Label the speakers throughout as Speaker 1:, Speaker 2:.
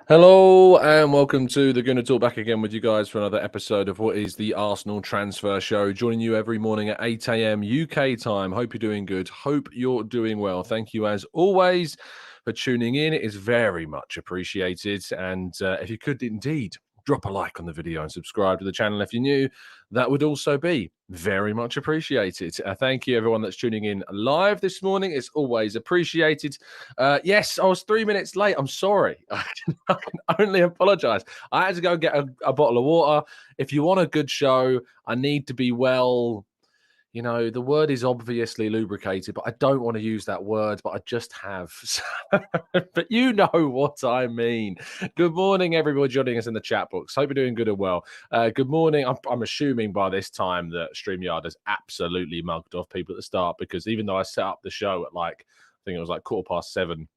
Speaker 1: Hello and welcome to the Gooner Talk, back again with you guys for another episode of what is the Arsenal Transfer Show. Joining you every morning at 8 a.m. UK time. Hope you're doing good. Hope you're doing well. Thank you as always for tuning in. It is very much appreciated. And if you could indeed drop a like on the video and subscribe to the channel if you're new, that would also be very much appreciated. Thank you everyone that's tuning in live this morning. It's always appreciated. Yes, I was 3 minutes late. I'm sorry. I can only apologize. I had to go get a bottle of water. If you want a good show, I need to be well. You know, the word is obviously lubricated, but I don't want to use that word, but I just have. But you know what I mean. Good morning, everybody joining us in the chat box. Hope you're doing good and well. Good morning. I'm assuming by this time that StreamYard has absolutely mugged off people at the start, because even though I set up the show at I think it was 7:15,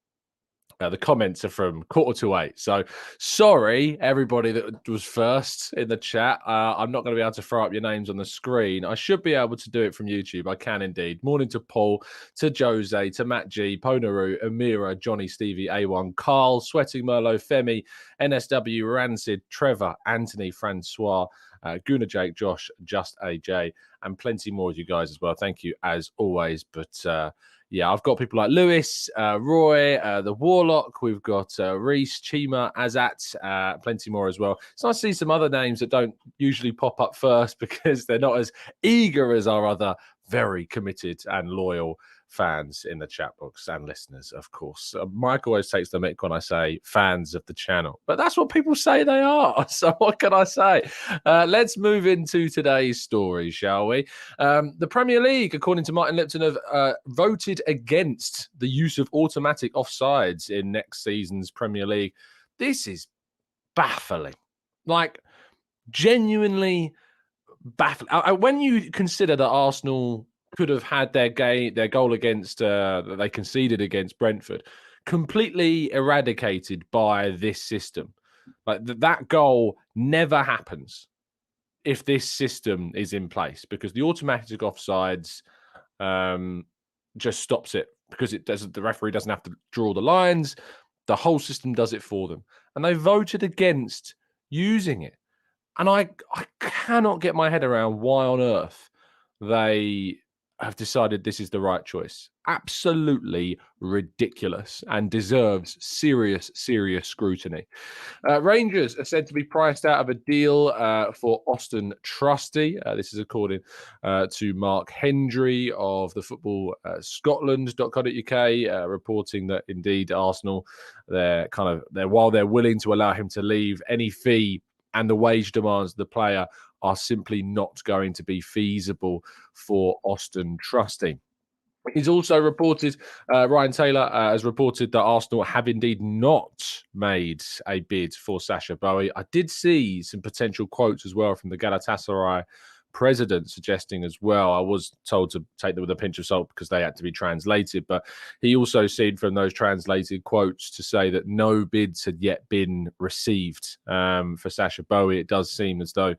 Speaker 1: the comments are from 7:45. So sorry, everybody that was first in the chat. I'm not going to be able to throw up your names on the screen. I should be able to do it from YouTube. I can indeed. Morning to Paul, to Jose, to Matt G, Ponaru, Amira, Johnny, Stevie, A1, Carl, Sweating Merlot, Femi, NSW, Rancid, Trevor, Anthony, Francois, Gooner, Jake, Josh, Just AJ, and plenty more of you guys as well. Thank you as always. But yeah, I've got people like Lewis, Roy, the Warlock. We've got Reese, Chima, Azat, plenty more as well. It's nice to see some other names that don't usually pop up first because they're not as eager as our other very committed and loyal fans in the chat box, and listeners, of course. Mike always takes the mic when I say fans of the channel, but that's what people say they are. So what can I say? Let's move into today's story, shall we? The Premier League, according to Martin Lipton, have voted against the use of automatic offsides in next season's Premier League. This is baffling. Genuinely baffling. When you consider that Arsenal could have had their goal against that they conceded against Brentford completely eradicated by this system. That goal never happens if this system is in place, because the automatic offsides just stops it, because the referee doesn't have to draw the lines. The whole system does it for them, and they voted against using it. And I cannot get my head around why on earth they have decided this is the right choice. Absolutely ridiculous, and deserves serious scrutiny. Rangers are said to be priced out of a deal for Auston Trusty. This is according to Mark Hendry of the Football Scotland.co.uk, reporting that indeed Arsenal, while they're willing to allow him to leave, any fee and the wage demands of the player are simply not going to be feasible for Auston Trusty. He's also reported, Ryan Taylor has reported that Arsenal have indeed not made a bid for Sacha Boey. I did see some potential quotes as well from the Galatasaray president suggesting as well. I was told to take them with a pinch of salt because they had to be translated, but he also said from those translated quotes to say that no bids had yet been received for Sacha Boey. It does seem as though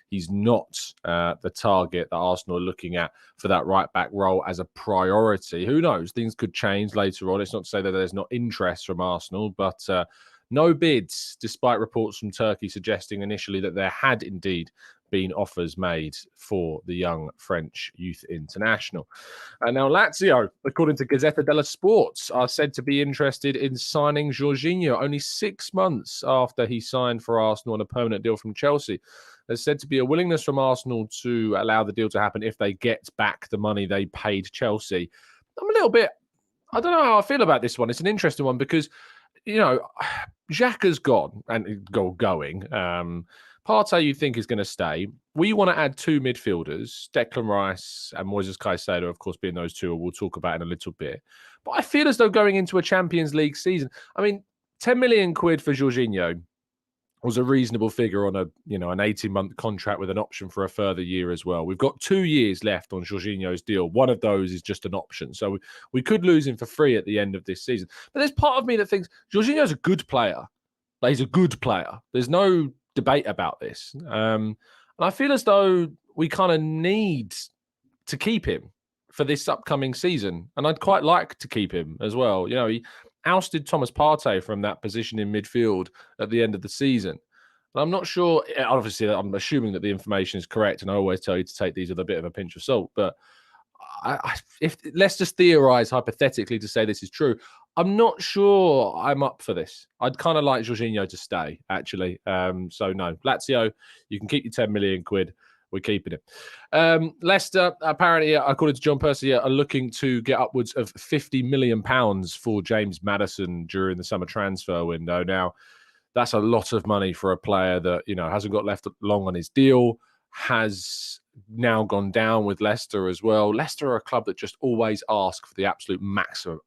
Speaker 1: he's not the target that Arsenal are looking at for that right-back role as a priority. Who knows? Things could change later on. It's not to say that there's not interest from Arsenal, but no bids, despite reports from Turkey suggesting initially that there had indeed been offers made for the young French youth international. And now Lazio, according to Gazzetta dello Sport, are said to be interested in signing Jorginho only 6 months after he signed for Arsenal on a permanent deal from Chelsea. There's said to be a willingness from Arsenal to allow the deal to happen if they get back the money they paid Chelsea. I'm a little bit, I don't know how I feel about this one. It's an interesting one because, you know, Xhaka's gone and going. Partey, you think, is going to stay. We want to add 2 midfielders, Declan Rice and Moises Caicedo, of course, being those two we'll talk about in a little bit. But I feel as though going into a Champions League season, I mean, 10 million quid for Jorginho was a reasonable figure on an 18-month contract with an option for a further year as well. We've got 2 years left on Jorginho's deal. One of those is just an option. So we could lose him for free at the end of this season. But there's part of me that thinks Jorginho's a good player. He's a good player. There's no debate about this. And I feel as though we kind of need to keep him for this upcoming season. And I'd quite like to keep him as well. You know, ousted Thomas Partey from that position in midfield at the end of the season. And I'm not sure, obviously, I'm assuming that the information is correct, and I always tell you to take these with a bit of a pinch of salt, but if let's just theorize hypothetically to say this is true, I'm not sure I'm up for this. I'd kind of like Jorginho to stay, actually. So no, Lazio, you can keep your 10 million quid. We're keeping it. Leicester, apparently, according to John Percy, are looking to get upwards of £50 million for James Maddison during the summer transfer window. Now, that's a lot of money for a player that, hasn't got left long on his deal, has now gone down with Leicester as well. Leicester are a club that just always ask for the absolute maximum,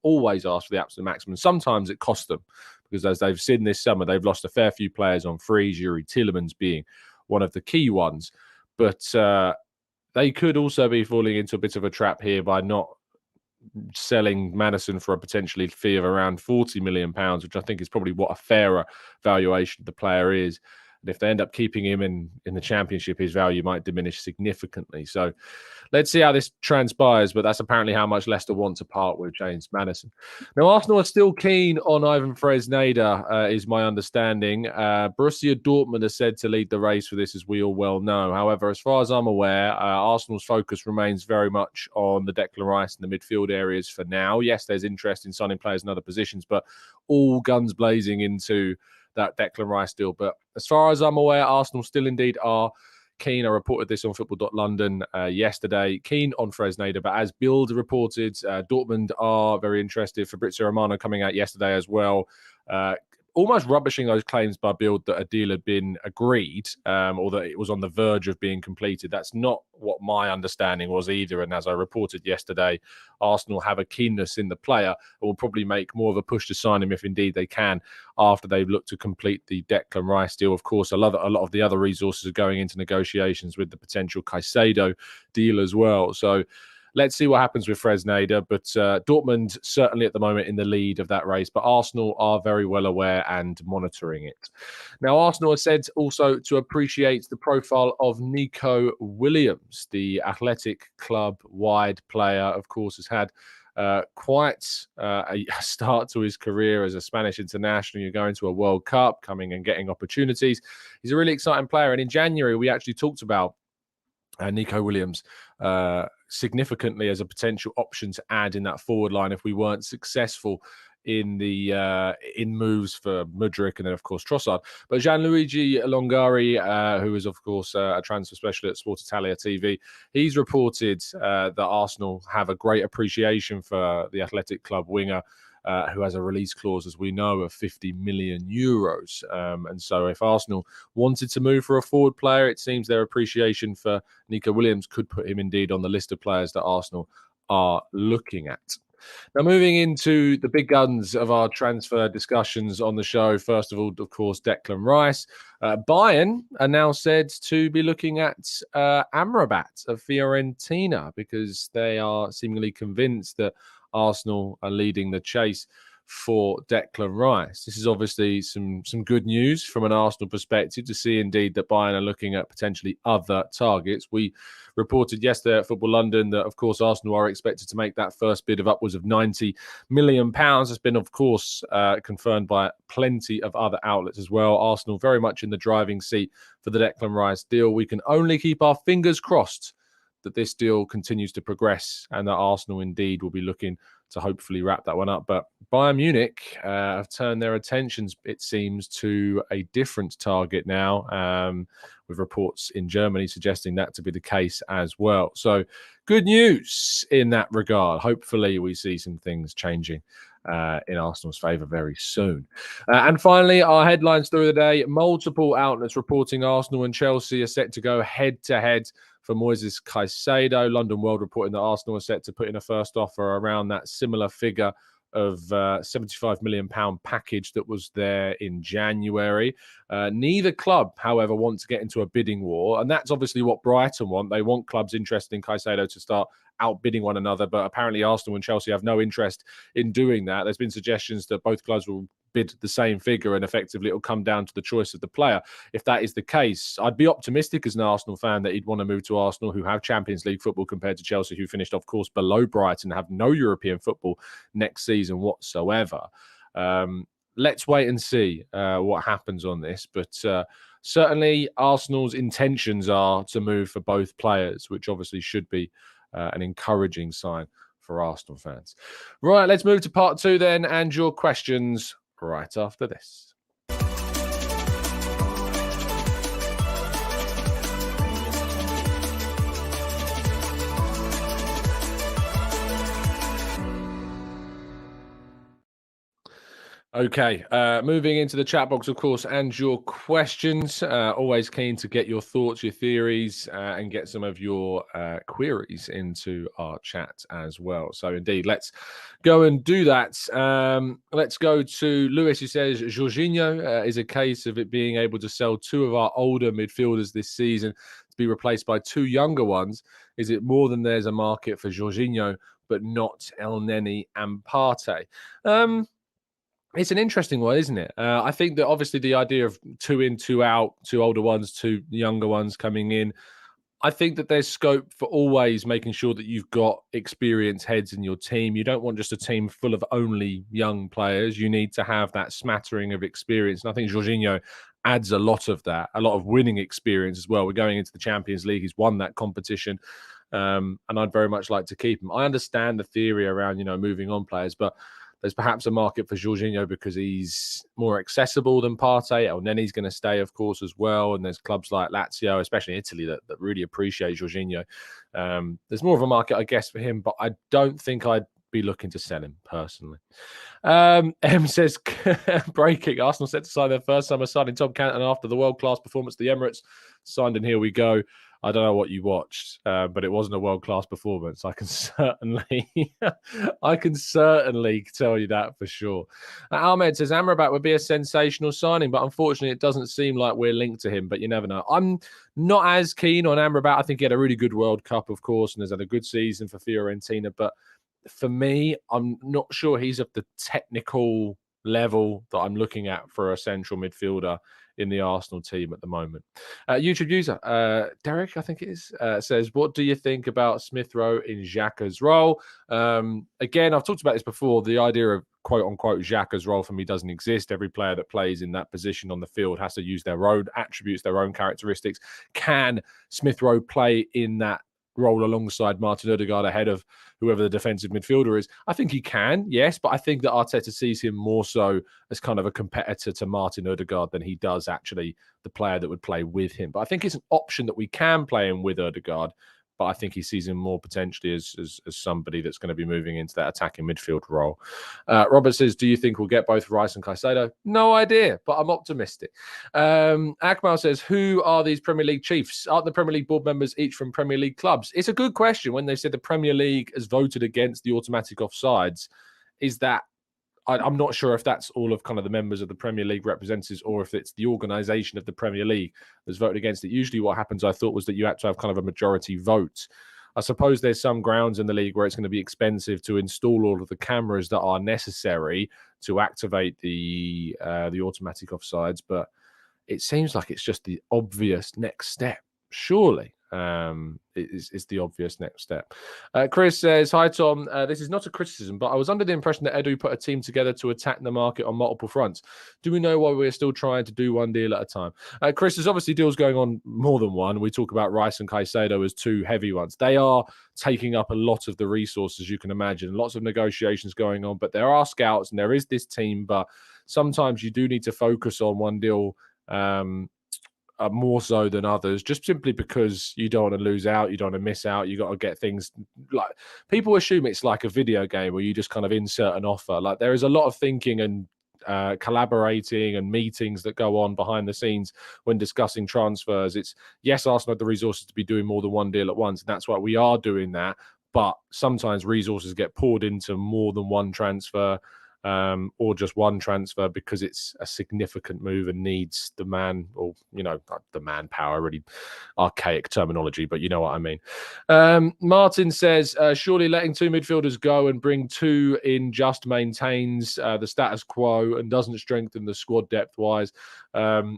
Speaker 1: Sometimes it costs them because, as they've seen this summer, they've lost a fair few players on free, Yuri Tielemans being one of the key ones. But they could also be falling into a bit of a trap here by not selling Maddison for a potentially fee of around £40 million, which I think is probably what a fairer valuation of the player is. And if they end up keeping him in the Championship, his value might diminish significantly. So let's see how this transpires, but that's apparently how much Leicester want to part with James Maddison. Now, Arsenal are still keen on Ivan Fresneda, is my understanding. Borussia Dortmund are said to lead the race for this, as we all well know. However, as far as I'm aware, Arsenal's focus remains very much on the Declan Rice and the midfield areas for now. Yes, there's interest in signing players in other positions, but all guns blazing into that Declan Rice deal. But as far as I'm aware, Arsenal still indeed are keen. I reported this on football.london yesterday. Keen on Fresneda, but as Bild reported, Dortmund are very interested. Fabrizio Romano coming out yesterday as well, almost rubbishing those claims by Bild that a deal had been agreed or that it was on the verge of being completed. That's not what my understanding was either. And as I reported yesterday, Arsenal have a keenness in the player and will probably make more of a push to sign him if indeed they can after they've looked to complete the Declan Rice deal. Of course, a lot of the other resources are going into negotiations with the potential Caicedo deal as well. So let's see what happens with Fresneda, but Dortmund certainly at the moment in the lead of that race, but Arsenal are very well aware and monitoring it. Now, Arsenal are said also to appreciate the profile of Nico Williams, the Athletic Club-wide player, of course, has had quite a start to his career as a Spanish international. You're going to a World Cup, coming and getting opportunities. He's a really exciting player, and in January, we actually talked about Nico Williams significantly as a potential option to add in that forward line if we weren't successful in the moves for Mudryk and then of course Trossard. But Gianluigi Longari, who is of course a transfer specialist at Sport Italia TV, he's reported that Arsenal have a great appreciation for the Athletic Club winger, who has a release clause, as we know, of €50 million. And so if Arsenal wanted to move for a forward player, it seems their appreciation for Nico Williams could put him indeed on the list of players that Arsenal are looking at. Now, moving into the big guns of our transfer discussions on the show, first of all, of course, Declan Rice. Bayern are now said to be looking at Amrabat of Fiorentina because they are seemingly convinced that Arsenal are leading the chase for Declan Rice. This is obviously some good news from an Arsenal perspective to see indeed that Bayern are looking at potentially other targets. We reported yesterday at Football London that, of course, Arsenal are expected to make that first bid of upwards of £90 million. It's been, of course, confirmed by plenty of other outlets as well. Arsenal very much in the driving seat for the Declan Rice deal. We can only keep our fingers crossed that this deal continues to progress and that Arsenal indeed will be looking to hopefully wrap that one up. But Bayern Munich have turned their attentions, it seems, to a different target now, with reports in Germany suggesting that to be the case as well. So good news in that regard. Hopefully we see some things changing in Arsenal's favour very soon. And finally, our headlines through the day. Multiple outlets reporting Arsenal and Chelsea are set to go head-to-head for Moises Caicedo. London World reporting that Arsenal are set to put in a first offer around that similar figure of £75 million package that was there in January. Neither club, however, want to get into a bidding war, and that's obviously what Brighton want. They want clubs interested in Caicedo to start outbidding one another, but apparently Arsenal and Chelsea have no interest in doing that. There's been suggestions that both clubs will bid the same figure and effectively it'll come down to the choice of the player. If that is the case, I'd be optimistic as an Arsenal fan that he'd want to move to Arsenal, who have Champions League football, compared to Chelsea, who finished, of course, below Brighton, have no European football next season whatsoever. Let's wait and see what happens on this. But certainly Arsenal's intentions are to move for both players, which obviously should be an encouraging sign for Arsenal fans. Right, let's move to part 2 then, and your questions right after this. Okay, moving into the chat box, of course, and your questions. Always keen to get your thoughts, your theories, and get some of your queries into our chat as well. So, indeed, let's go and do that. Let's go to Lewis, who says Jorginho is a case of it being able to sell 2 of our older midfielders this season to be replaced by 2 younger ones. Is it more than there's a market for Jorginho, but not El Neni and Partey? It's an interesting one, isn't it? I think that obviously the idea of 2 in, 2 out, 2 older ones, 2 younger ones coming in, I think that there's scope for always making sure that you've got experienced heads in your team. You don't want just a team full of only young players. You need to have that smattering of experience. And I think Jorginho adds a lot of that, a lot of winning experience as well. We're going into the Champions League. He's won that competition. And I'd very much like to keep him. I understand the theory around, moving on players, but there's perhaps a market for Jorginho because he's more accessible than Partey. El Neni's going to stay, of course, as well. And there's clubs like Lazio, especially Italy, that really appreciate Jorginho. There's more of a market, I guess, for him, but I don't think I'd be looking to sell him personally. M says, breaking, Arsenal set to sign their first summer signing Tom Canton after the world-class performance at the Emirates. Signed, and here we go. I don't know what you watched, but it wasn't a world-class performance. I can certainly tell you that for sure. Ahmed says Amrabat would be a sensational signing, but unfortunately it doesn't seem like we're linked to him, but you never know. I'm not as keen on Amrabat. I think he had a really good World Cup, of course, and has had a good season for Fiorentina, but for me, I'm not sure he's of the technical level that I'm looking at for a central midfielder in the Arsenal team at the moment. YouTube user, Derek, I think it is, says, what do you think about Smith Rowe in Xhaka's role? Again, I've talked about this before. The idea of quote-unquote Xhaka's role for me doesn't exist. Every player that plays in that position on the field has to use their own attributes, their own characteristics. Can Smith Rowe play in that role alongside Martin Odegaard ahead of whoever the defensive midfielder is? I think he can, yes, but I think that Arteta sees him more so as kind of a competitor to Martin Odegaard than he does actually the player that would play with him. But I think it's an option that we can play him with Odegaard, but I think he sees him more potentially as somebody that's going to be moving into that attacking midfield role. Robert says, do you think we'll get both Rice and Caicedo? No idea, but I'm optimistic. Akmal says, who are these Premier League chiefs? Aren't the Premier League board members each from Premier League clubs? It's a good question. When they said the Premier League has voted against the automatic offsides, is that, I'm not sure if that's all of kind of the members of the Premier League representatives or if it's the organisation of the Premier League that's voted against it. Usually what happens, I thought, was that you had to have kind of a majority vote. I suppose there's some grounds in the league where it's going to be expensive to install all of the cameras that are necessary to activate the automatic offsides, but it seems like it's just the obvious next step, surely. Is the obvious next step. Chris says, hi, Tom. This is not a criticism, but I was under the impression that Edu put a team together to attack the market on multiple fronts. Do we know why we're still trying to do one deal at a time? Chris, there's obviously deals going on more than one. We talk about Rice and Caicedo as 2 heavy ones. They are taking up a lot of the resources, you can imagine. Lots of negotiations going on, but there are scouts and there is this team, but sometimes you do need to focus on one deal more so than others, just simply because you don't want to lose out, you don't want to miss out. You got to get things like, people assume it's like a video game where you just kind of insert an offer. Like, there is a lot of thinking and collaborating and meetings that go on behind the scenes when discussing transfers. It's, yes, Arsenal have the resources to be doing more than one deal at once, and that's why we are doing that. But sometimes resources get poured into more than one transfer, or just one transfer because it's a significant move and needs the man, or, the manpower, really archaic terminology, but you know what I mean. Martin says, surely letting 2 midfielders go and bring 2 in just maintains the status quo and doesn't strengthen the squad depth-wise.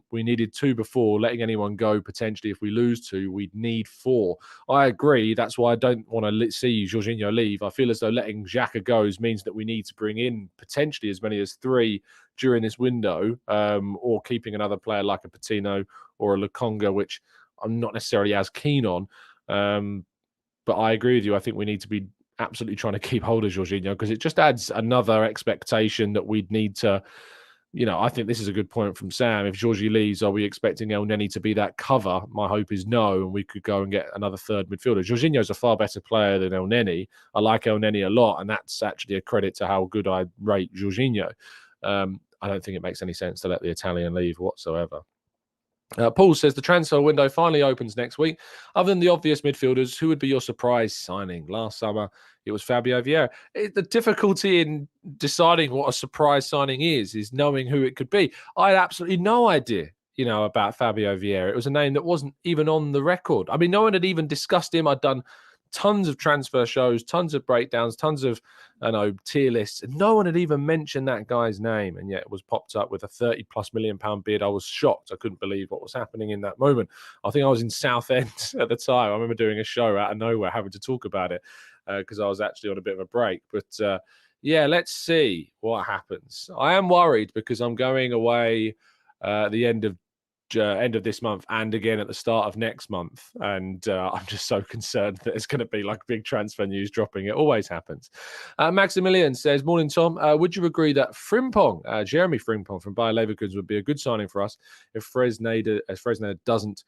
Speaker 1: We needed 2 before. Letting anyone go, potentially, if we lose 2, we'd need 4. I agree. That's why I don't want to see Jorginho leave. I feel as though letting Xhaka go means that we need to bring in potentially potentially as many as 3 during this window, or keeping another player like a Patino or a Lukonga, which I'm not necessarily as keen on. But I agree with you. I think we need to be absolutely trying to keep hold of Jorginho, because it just adds another expectation that we'd need to, I think this is a good point from Sam. If Jorginho leaves, are we expecting El Neni to be that cover? My hope is no, and we could go and get another third midfielder. Jorginho's a far better player than El Neni. I like El Neni a lot, and that's actually a credit to how good I rate Jorginho. I don't think it makes any sense to let the Italian leave whatsoever. Paul says the transfer window finally opens next week. Other than the obvious midfielders, who would be your surprise signing? Last summer, it was Fabio Vieira. The difficulty in deciding what a surprise signing is knowing who it could be. I had absolutely no idea, about Fabio Vieira. It was a name that wasn't even on the record. I mean, no one had even discussed him. I'd done tons of transfer shows, tons of breakdowns, tons of tier lists, and no one had even mentioned that guy's name, and yet it was popped up with a £30+ million bid. I was shocked. I couldn't believe what was happening in that moment. I think I was in Southend at the time. I remember doing a show out of nowhere, having to talk about it because I was actually on a bit of a break. But let's see what happens. I am worried because I'm going away at the end of this month and again at the start of next month, and I'm just so concerned that it's going to be like big transfer news dropping. It always happens. Maximilian says, morning Tom, would you agree that Frimpong, Jeremy Frimpong from Bayer Leverkusen, would be a good signing for us if Fresneda doesn't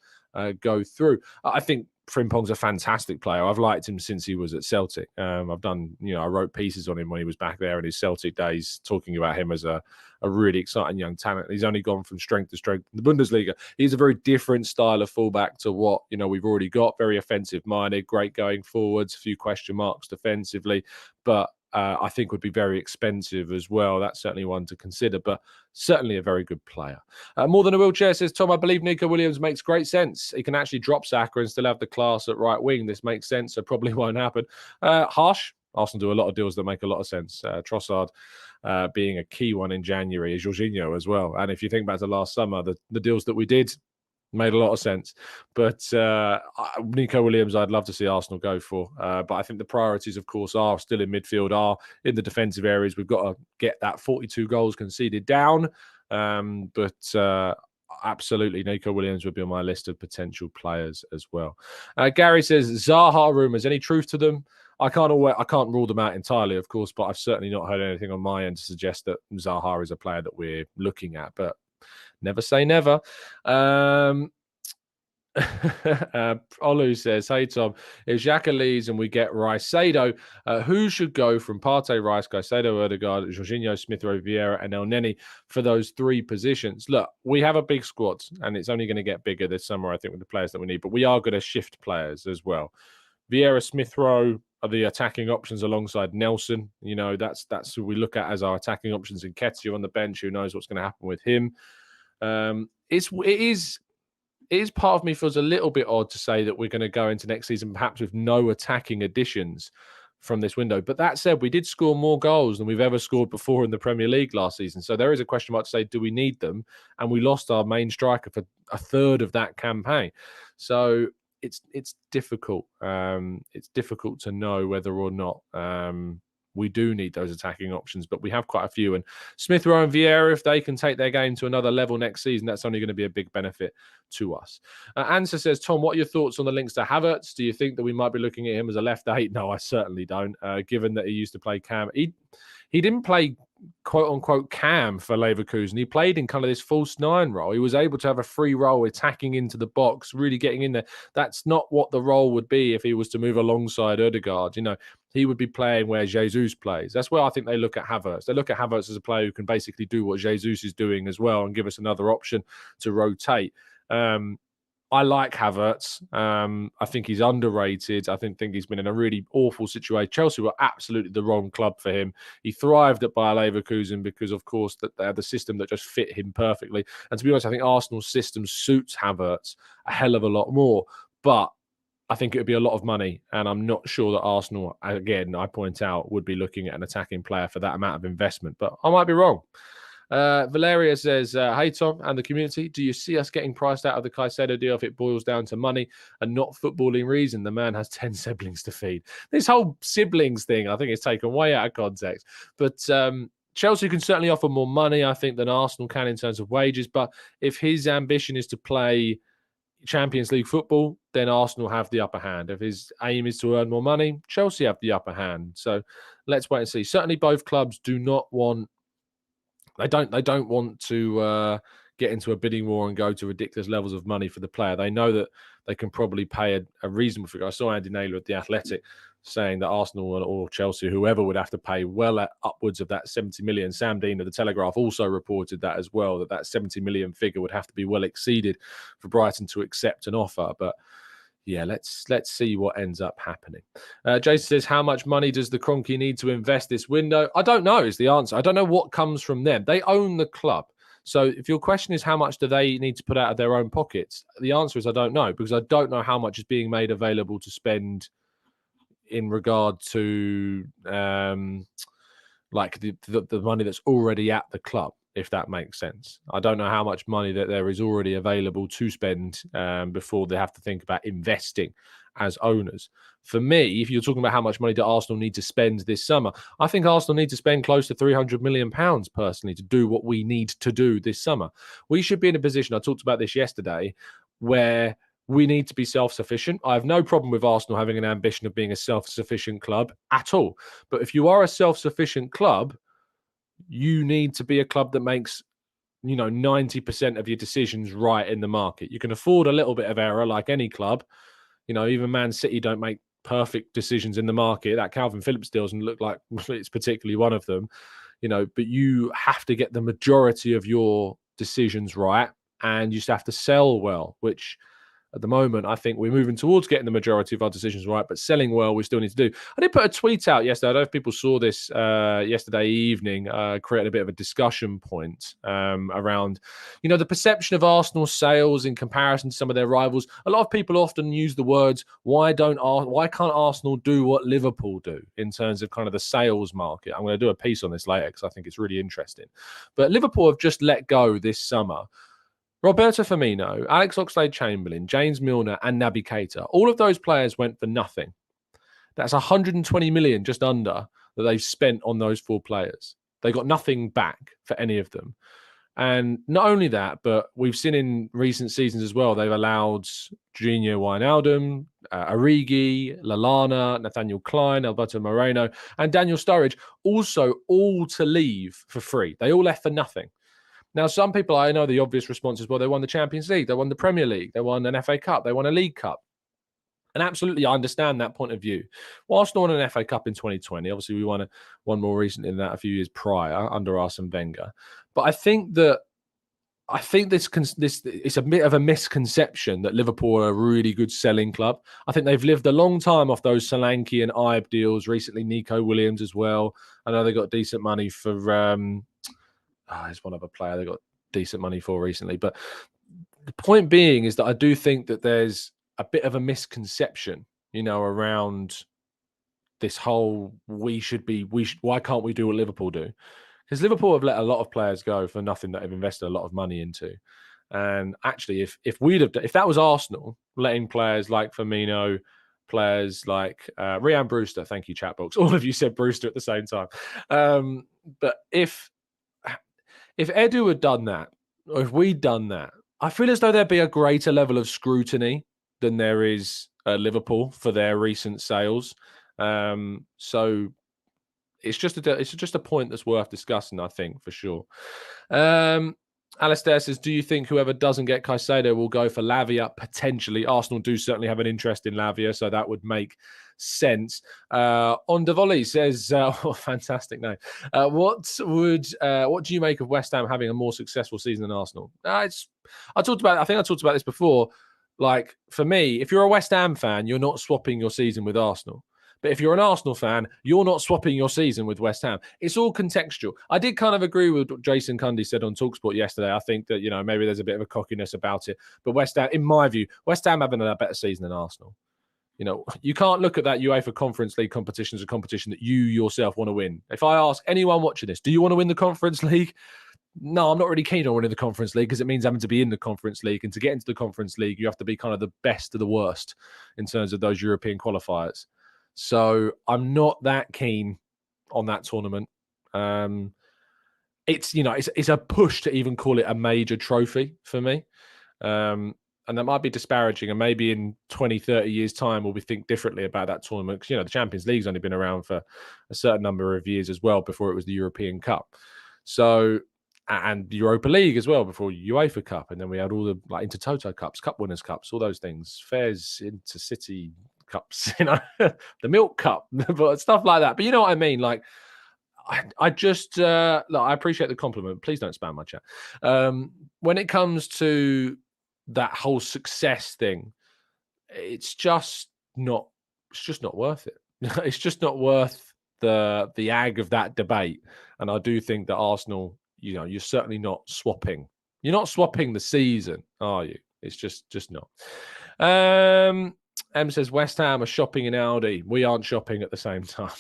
Speaker 1: go through? I think Frimpong's a fantastic player. I've liked him since he was at Celtic. I've done, I wrote pieces on him when he was back there in his Celtic days, talking about him as a really exciting young talent. He's only gone from strength to strength in the Bundesliga. He's a very different style of fullback to what, we've already got. Very offensive minded, great going forwards, a few question marks defensively, but I think would be very expensive as well. That's certainly one to consider, but certainly a very good player. More Than a Wheelchair says, Tom, I believe Nico Williams makes great sense. He can actually drop Saka and still have the class at right wing. This makes sense, so probably won't happen. Harsh. Arsenal do a lot of deals that make a lot of sense. Trossard being a key one in January, is Jorginho as well. And if you think back to last summer, the deals that we did made a lot of sense. But Nico Williams, I'd love to see Arsenal go for. But I think the priorities, of course, are still in midfield, are in the defensive areas. We've got to get that 42 goals conceded down. But absolutely, Nico Williams would be on my list of potential players as well. Gary says, Zaha rumours, any truth to them? I can't rule them out entirely, of course, but I've certainly not heard anything on my end to suggest that Zaha is a player that we're looking at. But never say never. Olu says, hey Tom, if Xhaka leaves and we get Caicedo, who should go from Partey, Rice, Caicedo, Odegaard, Jorginho, Smith Rowe, Vieira and El Neni for those 3 positions? Look, we have a big squad and it's only going to get bigger this summer, I think, with the players that we need, but we are going to shift players as well. Vieira, Smith Rowe are the attacking options alongside Nelson. That's who we look at as our attacking options. In Nketiah on the bench, who knows what's going to happen with him. It is part of me feels a little bit odd to say that we're going to go into next season perhaps with no attacking additions from this window. But that said, we did score more goals than we've ever scored before in the Premier League last season. So there is a question mark to say, do we need them? And we lost our main striker for a third of that campaign. So it's difficult. It's difficult to know whether or not we do need those attacking options, but we have quite a few. And Smith Rowe and Vieira, if they can take their game to another level next season, that's only going to be a big benefit to us. Answer says, Tom, what are your thoughts on the links to Havertz? Do you think that we might be looking at him as a left 8? No, I certainly don't. Given that he used to play cam, he didn't play quote unquote cam for Leverkusen. He played in kind of this false 9 role. He was able to have a free role, attacking into the box, really getting in there. That's not what the role would be if he was to move alongside Odegaard. He would be playing where Jesus plays. That's where I think they look at Havertz. They look at Havertz as a player who can basically do what Jesus is doing as well and give us another option to rotate. I like Havertz. I think he's underrated. I think he's been in a really awful situation. Chelsea were absolutely the wrong club for him. He thrived at Bayer Leverkusen because, of course, that they had the system that just fit him perfectly. And to be honest, I think Arsenal's system suits Havertz a hell of a lot more. But I think it would be a lot of money, and I'm not sure that Arsenal, again, I point out, would be looking at an attacking player for that amount of investment. But I might be wrong. Valeria says, hey Tom and the community, do you see us getting priced out of the Caicedo deal if it boils down to money and not footballing reason? The man has 10 siblings to feed. This whole siblings thing, I think, is taken way out of context. But Chelsea can certainly offer more money, I think, than Arsenal can in terms of wages. But if his ambition is to play Champions League football, then Arsenal have the upper hand. If his aim is to earn more money, Chelsea have the upper hand. So let's wait and see. Certainly, both clubs do not want. They don't want to get into a bidding war and go to ridiculous levels of money for the player. They know that they can probably pay a reasonable figure. I saw Andy Naylor at The Athletic saying that Arsenal or Chelsea, whoever would have to pay well at upwards of that 70 million. Sam Dean of The Telegraph also reported that as well, that 70 million figure would have to be well exceeded for Brighton to accept an offer. But yeah, let's see what ends up happening. Jason says, how much money does the Kroenke need to invest this window? I don't know is the answer. I don't know what comes from them. They own the club. So if your question is how much do they need to put out of their own pockets, the answer is I don't know, because I don't know how much is being made available to spend in regard to like the money that's already at the club, if that makes sense. I don't know how much money that there is already available to spend before they have to think about investing as owners. For me, if you're talking about how much money do Arsenal need to spend this summer, I think Arsenal need to spend close to £300 million personally to do what we need to do this summer. We should be in a position, I talked about this yesterday, where we need to be self-sufficient. I have no problem with Arsenal having an ambition of being a self-sufficient club at all. But if you are a self-sufficient club, you need to be a club that makes 90% of your decisions right in the market. You can afford a little bit of error like any club. Even Man City don't make perfect decisions in the market. That Calvin Phillips deal doesn't look like it's particularly one of them. But you have to get the majority of your decisions right, and you just have to sell well, which at the moment, I think we're moving towards getting the majority of our decisions right, but selling well, we still need to do. I did put a tweet out yesterday. I don't know if people saw this yesterday evening, created a bit of a discussion point around, the perception of Arsenal sales in comparison to some of their rivals. A lot of people often use the words, why can't Arsenal do what Liverpool do in terms of kind of the sales market? I'm going to do a piece on this later because I think it's really interesting. But Liverpool have just let go this summer Roberto Firmino, Alex Oxlade-Chamberlain, James Milner, and Naby Keita. All of those players went for nothing. That's 120 million, just under, that they've spent on those four players. They got nothing back for any of them. And not only that, but we've seen in recent seasons as well, they've allowed Jorginho Wijnaldum, Origi, Lallana, Nathaniel Klein, Alberto Moreno, and Daniel Sturridge also all to leave for free. They all left for nothing. Now, some people, I know the obvious response is, well, they won the Champions League, they won the Premier League, they won an FA Cup, they won a League Cup. And absolutely, I understand that point of view. Well, Arsenal won an FA Cup in 2020. Obviously, we won one more recently than that a few years prior under Arsene Wenger. But I think this it's a bit of a misconception that Liverpool are a really good selling club. I think they've lived a long time off those Solanke and Ibe deals. Recently, Nico Williams as well. I know they got decent money for... there's one other player they got decent money for recently. But the point being is that I do think that there's a bit of a misconception, around this whole why can't we do what Liverpool do? Because Liverpool have let a lot of players go for nothing that they've invested a lot of money into. And actually, if that was Arsenal letting players like Firmino, players like Ryan Brewster, thank you, chat box. All of you said Brewster at the same time. But if Edu had done that, or if we'd done that, I feel as though there'd be a greater level of scrutiny than there is at Liverpool for their recent sales. So it's just a point that's worth discussing, I think, for sure. Alistair says, do you think whoever doesn't get Caicedo will go for Lavia? Potentially. Arsenal do certainly have an interest in Lavia, so that would make sense. On Devoli says, fantastic name. What do you make of West Ham having a more successful season than Arsenal? I think I talked about this before. Like, for me, if you're a West Ham fan, you're not swapping your season with Arsenal. But if you're an Arsenal fan, you're not swapping your season with West Ham. It's all contextual. I did kind of agree with what Jason Cundy said on TalkSport yesterday. I think that, maybe there's a bit of a cockiness about it. But West Ham, in my view, West Ham having a better season than Arsenal. You can't look at that UEFA Conference League competition as a competition that you yourself want to win. If I ask anyone watching this, do you want to win the Conference League? No, I'm not really keen on winning the Conference League because it means having to be in the Conference League. And to get into the Conference League, you have to be kind of the best of the worst in terms of those European qualifiers. So I'm not that keen on that tournament. it's a push to even call it a major trophy for me. And that might be disparaging, and maybe in 20, 30 years' time, we'll think differently about that tournament. Because, the Champions League's only been around for a certain number of years as well before it was the European Cup. So, and Europa League as well before UEFA Cup. And then we had all the Intertoto Cups, Cup Winners' Cups, all those things, Fairs, Intercity Cups, the Milk Cup, but stuff like that. But you know what I mean? Like, I just, look, I appreciate the compliment. Please don't spam my chat. When it comes to that whole success thing, it's just not worth it. It's just not worth the ag of that debate. And I do think that Arsenal, you're certainly not swapping. You're not swapping the season, are you? It's just not. M says West Ham are shopping in Aldi. We aren't shopping at the same time.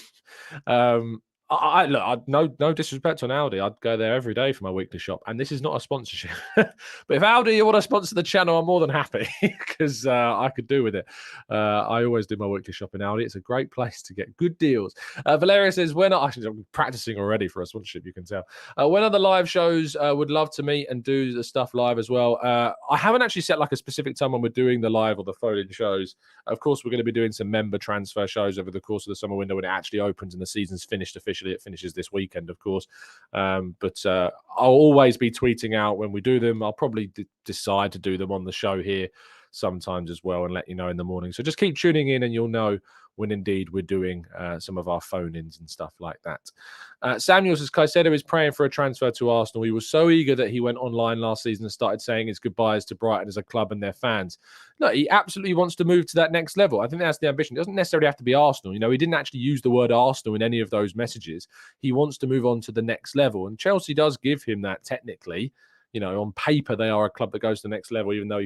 Speaker 1: Look, no disrespect on Aldi. I'd go there every day for my weekly shop. And this is not a sponsorship. But if Aldi, you want to sponsor the channel, I'm more than happy because I could do with it. I always do my weekly shop in Aldi. It's a great place to get good deals. Valeria says, actually, I'm practicing already for a sponsorship, you can tell. When are the live shows? Would love to meet and do the stuff live as well. I haven't actually set like a specific time when we're doing the live or the phone-in shows. Of course, we're going to be doing some member transfer shows over the course of the summer window when it actually opens and the season's finished officially. It finishes this weekend, of course. But I'll always be tweeting out when we do them. I'll probably decide to do them on the show here sometimes as well and let you know in the morning. So just keep tuning in and you'll know when indeed we're doing some of our phone-ins and stuff like that. Samuel says, Caicedo is praying for a transfer to Arsenal. He was so eager that he went online last season and started saying his goodbyes to Brighton as a club and their fans. No, he absolutely wants to move to that next level. I think that's the ambition. It doesn't necessarily have to be Arsenal. He didn't actually use the word Arsenal in any of those messages. He wants to move on to the next level. And Chelsea does give him that technically. On paper, they are a club that goes to the next level, even though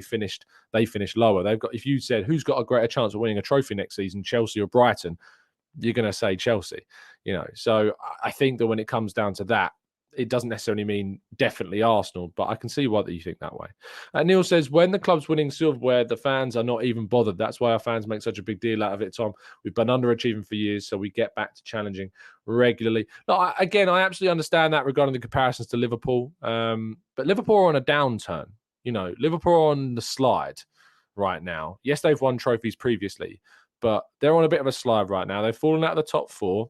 Speaker 1: they finished lower. They've got, if you said who's got a greater chance of winning a trophy next season, Chelsea or Brighton, you're going to say Chelsea, So I think that when it comes down to that, it doesn't necessarily mean definitely Arsenal, but I can see why you think that way. Neil says, when the club's winning silverware, the fans are not even bothered. That's why our fans make such a big deal out of it, Tom. We've been underachieving for years, so we get back to challenging regularly. No, I absolutely understand that regarding the comparisons to Liverpool. But Liverpool are on a downturn. Liverpool are on the slide right now. Yes, they've won trophies previously, but they're on a bit of a slide right now. They've fallen out of the top four,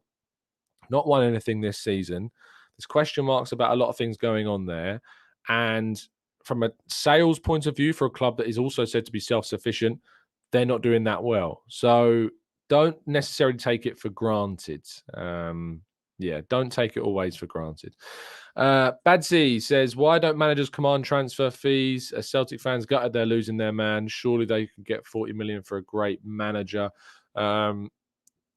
Speaker 1: not won anything this season. There's question marks about a lot of things going on there. And from a sales point of view, for a club that is also said to be self-sufficient, they're not doing that well. So don't necessarily take it for granted. Don't take it always for granted. Badsy says, why don't managers command transfer fees? As Celtic fans gutted they're losing their man. Surely they could get 40 million for a great manager.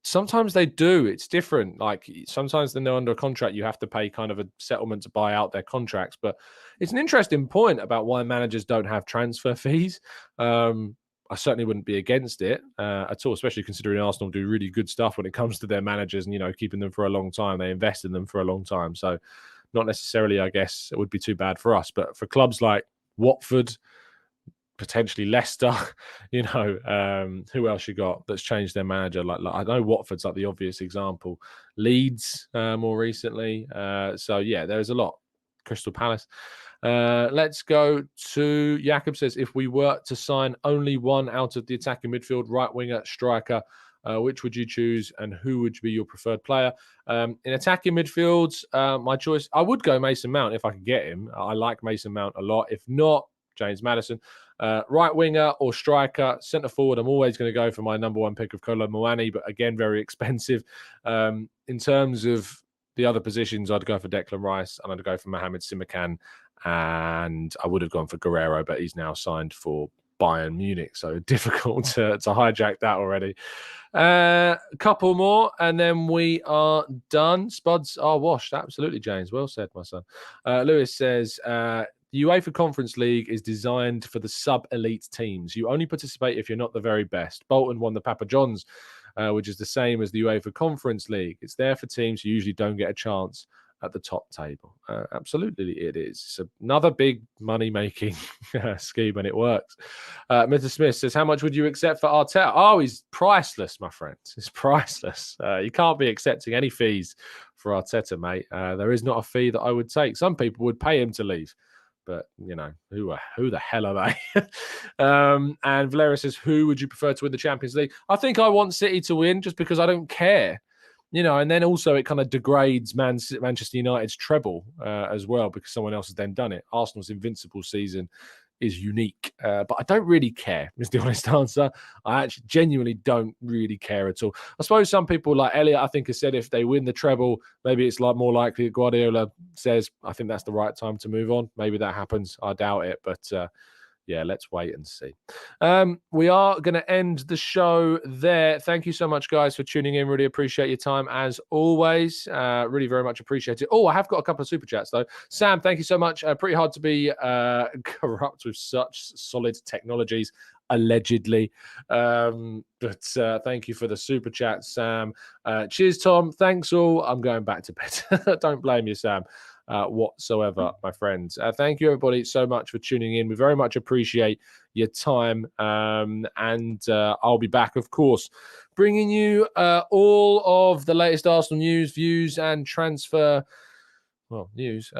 Speaker 1: Sometimes they do. It's different. Like sometimes when they're under a contract, you have to pay kind of a settlement to buy out their contracts. But it's an interesting point about why managers don't have transfer fees. I certainly wouldn't be against it at all, especially considering Arsenal do really good stuff when it comes to their managers and, keeping them for a long time. They invest in them for a long time. So not necessarily, I guess, it would be too bad for us. But for clubs like Watford, potentially Leicester, who else you got that's changed their manager? Like I know Watford's like the obvious example. Leeds more recently. There's a lot. Crystal Palace. Let's go to Jakob says, if we were to sign only one out of the attacking midfield, right winger, striker, which would you choose and who would be your preferred player? In attacking midfields, my choice, I would go Mason Mount if I could get him. I like Mason Mount a lot. If not, James Maddison. Right winger or striker, centre forward, I'm always going to go for my number one pick of Kolo Muani, but again, very expensive. In terms of the other positions, I'd go for Declan Rice and I'd go for Mohamed Simakan, and I would have gone for Guerrero, but he's now signed for Bayern Munich, so difficult to hijack that already. A couple more, and then we are done. Spuds are washed. Absolutely, James. Well said, my son. Lewis says, the UEFA Conference League is designed for the sub-elite teams. You only participate if you're not the very best. Bolton won the Papa John's, which is the same as the UEFA Conference League. It's there for teams who usually don't get a chance at the top table. Absolutely, it is. It's another big money-making scheme, and it works. Mr. Smith says, how much would you accept for Arteta? Oh, he's priceless, my friends. He's priceless. You can't be accepting any fees for Arteta, mate. There is not a fee that I would take. Some people would pay him to leave. But, you know, who the hell are they? And Valera says, who would you prefer to win the Champions League? I think I want City to win just because I don't care. You know, and then also it kind of degrades Manchester United's treble as well because someone else has then done it. Arsenal's invincible season is unique, but I don't really care, is the honest answer. I actually genuinely don't really care at all. I suppose some people like Elliot, I think, has said if they win the treble, maybe it's like more likely that Guardiola says, I think that's the right time to move on. Maybe that happens. I doubt it, but yeah, let's wait and see. We are going to end the show there. Thank you so much, guys, for tuning in. Really appreciate your time, as always. Really very much appreciate it. Oh, I have got a couple of super chats, though. Sam, thank you so much. Pretty hard to be corrupt with such solid technologies, allegedly. But thank you for the super chat, Sam. Cheers, Tom. Thanks all. I'm going back to bed. Don't blame you, Sam. Whatsoever, my friends. Thank you, everybody, so much for tuning in. We very much appreciate your time. And I'll be back, of course, bringing you all of the latest Arsenal news, views, and transfer, news,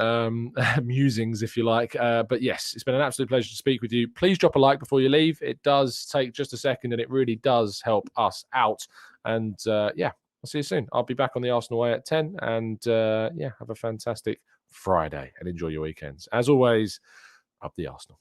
Speaker 1: musings, if you like. But yes, it's been an absolute pleasure to speak with you. Please drop a like before you leave. It does take just a second, and it really does help us out. And yeah, I'll see you soon. I'll be back on the Arsenal Way at 10. And yeah, have a fantastic Friday and enjoy your weekends. As always, up the Arsenal.